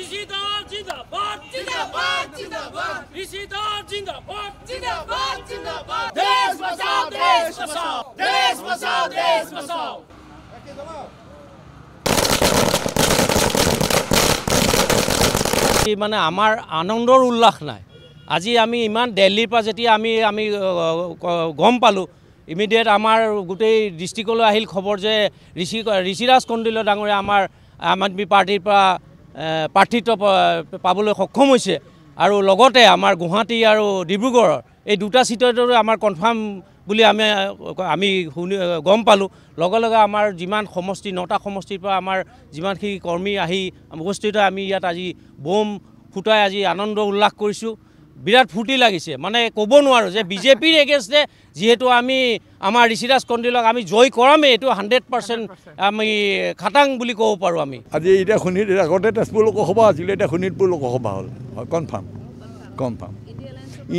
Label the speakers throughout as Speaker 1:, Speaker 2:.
Speaker 1: ऋषिदास जिंदाबाद जिंदाबाद जिंदाबाद ऋषिदास जिंदाबाद जिंदाबाद जिंदाबाद देश बचाओ देश बचाओ देश बचाओ देश बचाओ মানে আমাৰ আনন্দৰ উল্লাস নাই আজি আমি ইমান দিল্লীৰ পৰা যেতিয়া আমি গম পালো ইমিডিয়েট আমাৰ গোটেই ডিস্ট্ৰিক্টলৈ আহিল খবৰ যে ঋষিৰাজ কণ্ডিল ডাঙৰীয়া আমাৰ আম আদমি পাৰ্টিৰ পৰা প্ৰাৰ্থিত্ব পাবলৈ সক্ষম হৈছে আৰু লগতে আমাৰ গুৱাহাটী আৰু ডিব্ৰুগড়ৰ এই দুটা সিটৰ আমাৰ কনফাৰ্ম বুলি আমি গম পালোঁ লগে লগে আমাৰ যিমান সমষ্টি 9টা সমষ্টিৰ পৰা আমাৰ যিমানখিনি কৰ্মী আহি উপস্থিত আমি ইয়াত আজি বোম ফুটাই আজি আনন্দ উল্লাস কৰিছোঁ বিৰাট ফূৰ্তি লাগিছে মানে ক'ব নোৱাৰোঁ যে বিজেপিৰ এগেইনষ্টে যিহেতু আমি আমাৰ ঋষিৰাজ কণ্ডিলক আমি জয় কৰামেই এইটো 100% আমি খাটাং বুলি ক'ব পাৰোঁ আমি
Speaker 2: আজি এতিয়া আগতে তেজপুৰ লোকসভা আছিলে এতিয়া শোণিতপুৰ লোকসভা হ'ল কনফাৰ্ম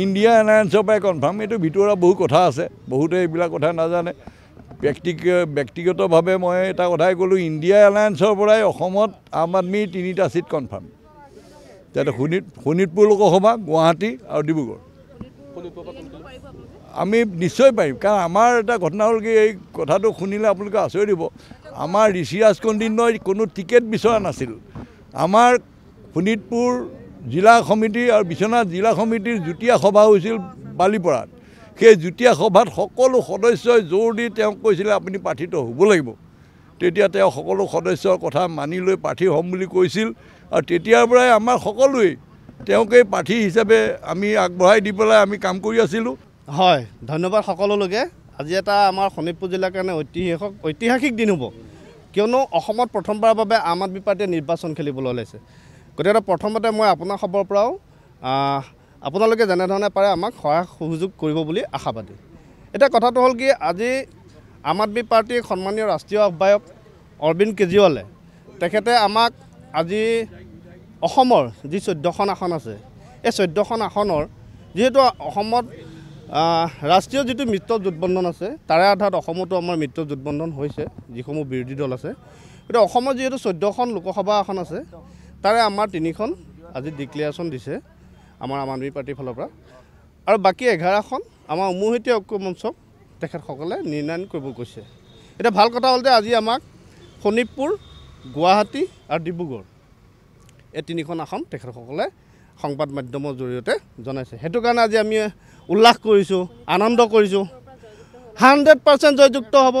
Speaker 2: ইণ্ডিয়া এলায়েন্সৰ পৰাই কনফাৰ্ম এইটো ভিতৰুৱা বহু কথা আছে বহুতে এইবিলাক কথা নাজানে ব্যক্তিগতভাৱে মই এটা কথাই ক'লোঁ ইণ্ডিয়া এলায়েন্সৰ পৰাই অসমত আম আদমিৰ 3টা সিট কনফাৰ্ম যাতে শোণিতপুৰ লোকসভা গুৱাহাটী আৰু ডিব্ৰুগড় আমি নিশ্চয় পাৰিম কাৰণ আমাৰ এটা ঘটনা হ'ল কি এই কথাটো শুনিলে আপোনালোকে আচৰিত দিব আমাৰ ঋষিৰাজ কণ্ডিলই কোনো টিকেট বিচৰা নাছিল আমাৰ শোণিতপুৰ জিলা সমিতি আৰু বিশ্বনাথ জিলা সমিতিৰ যুটীয়া সভা হৈছিল বালিপৰাত সেই যুটীয়া সভাত সকলো সদস্যই জোৰ দি তেওঁক কৈছিলে আপুনি প্ৰাৰ্থিত হ'ব লাগিব তেতিয়া তেওঁ সকলো সদস্যৰ কথা মানি লৈ প্ৰাৰ্থী হ'ম বুলি কৈছিল আৰু তেতিয়াৰ পৰাই আমাৰ সকলোৱে তেওঁকে প্ৰাৰ্থী হিচাপে আমি আগবঢ়াই দি পেলাই আমি কাম কৰি আছিলোঁ
Speaker 3: হয় ধন্যবাদ সকলোলৈকে আজি এটা আমাৰ শোণিতপুৰ জিলাৰ কাৰণে ঐতিহাসিক দিন হ'ব কিয়নো অসমত প্ৰথমবাৰৰ বাবে আম আদমি পাৰ্টিয়ে নিৰ্বাচন খেলিবলৈ ওলাইছে গতিকে প্ৰথমতে মই আপোনাৰ খবৰ পৰাও আপোনালোকে যেনেধৰণে পাৰে আমাক সহায় সহযোগ কৰিব বুলি আশাবাদী এতিয়া কথাটো হ'ল কি আজি আম আদমি পাৰ্টিৰ সন্মানীয় ৰাষ্ট্ৰীয় আহ্বায়ক অৰবিন্দ কেজৰিৱালে তেখেতে আমাক আজি অসমৰ যি 14খন আসন আছে এই 14খন আসনৰ যিহেতু অসমত ৰাষ্ট্ৰীয় যিটো মিত্ৰ জোটবন্ধন আছে তাৰে আধাৰত অসমতো আমাৰ মিত্ৰ জোটবন্ধন হৈছে যিসমূহ বিৰোধী দল আছে গতিকে অসমত যিহেতু 14খন লোকসভা আসন আছে তাৰে আমাৰ 3খন আজি ডিক্লেয়াৰেশ্যন দিছে আমাৰ আম আদমি পাৰ্টিৰ ফালৰ পৰা আৰু বাকী 11খন আমাৰ উমৈহতীয়া ঐক্য মঞ্চক তেখেতসকলে নিৰ্ণয় কৰিব কৈছে এতিয়া ভাল কথা হ'ল যে আজি আমাক শোণিতপুৰ গুৱাহাটী আৰু ডিব্ৰুগড় এই 3খন আসন তেখেতসকলে সংবাদ মাধ্যমৰ জৰিয়তে জনাইছে সেইটো কাৰণে আজি আমি উল্লাস কৰিছোঁ আনন্দ কৰিছোঁ 100% জয়যুক্ত হ'ব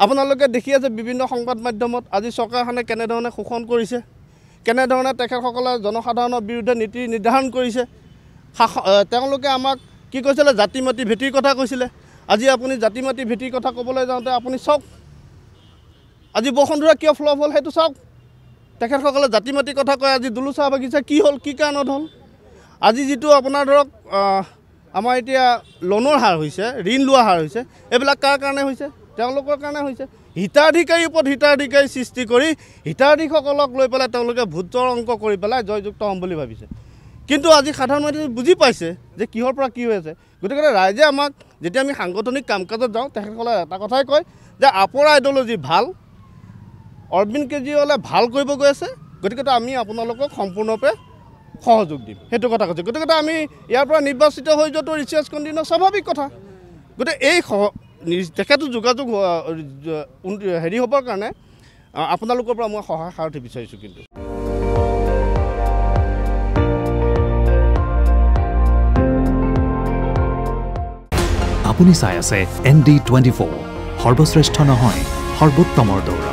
Speaker 3: আপোনালোকে দেখি আছে বিভিন্ন সংবাদ মাধ্যমত আজি চৰকাৰখনে কেনেধৰণে শোষণ কৰিছে কেনেধৰণে তেখেতসকলে জনসাধাৰণৰ বিৰুদ্ধে নীতি নিৰ্ধাৰণ কৰিছে তেওঁলোকে আমাক কি কৈছিলে জাতি মাটি ভেটিৰ কথা কৈছিলে আজি আপুনি জাতি মাটি ভেটিৰ কথা ক'বলৈ যাওঁতে আপুনি চাওক আজি বসুন্ধৰা কিয় ফ্লপ হ'ল সেইটো চাওক তেখেতসকলে জাতি মাটিৰ কথা কয় আজি দুলুচা বাগিচা কি হ'ল কি কাৰণত হ'ল আজি যিটো আপোনাৰ ধৰক আমাৰ এতিয়া লোনৰ হাৰ হৈছে ঋণ লোৱা হাৰ হৈছে এইবিলাক কাৰ কাৰণে হৈছে তেওঁলোকৰ কাৰণে হৈছে হিতাধিকাৰীৰ ওপৰত হিতাধিকাৰী সৃষ্টি কৰি হিতাধিকাৰীসকলক লৈ পেলাই তেওঁলোকে ভোটৰ অংক কৰি পেলাই জয়যুক্ত হ'ম বুলি ভাবিছে কিন্তু আজি সাধাৰণ মানুহে বুজি পাইছে যে কিহৰ পৰা কি হৈ আছে গতিকে ৰাইজে আমাক যেতিয়া আমি সাংগঠনিক কাম কাজত যাওঁ তেখেতসকলে এটা কথাই কয় যে আপৰ আইডিঅলজি ভাল অৰবিন্দ কেজৰিৱালে ভাল কৰিব গৈ আছে গতিকে আমি আপোনালোকক সম্পূৰ্ণৰূপে সহযোগ দিম সেইটো কথা কৈছে গতিকে আমি ইয়াৰ পৰা নিৰ্বাচিত হৈ যোৱাটো ঋষিৰাজ কণ্ডিলৰ স্বাভাৱিক কথা গতিকে এই তেখেতো যোগাযোগ হেৰি হ'বৰ কাৰণে আপোনালোকৰ পৰা মই সহায় সাৰথি বিচাৰিছোঁ কিন্তু
Speaker 4: আপুনি চাই আছে ND24 সৰ্বশ্ৰেষ্ঠ নহয় সৰ্বোত্তমৰ দৌৰ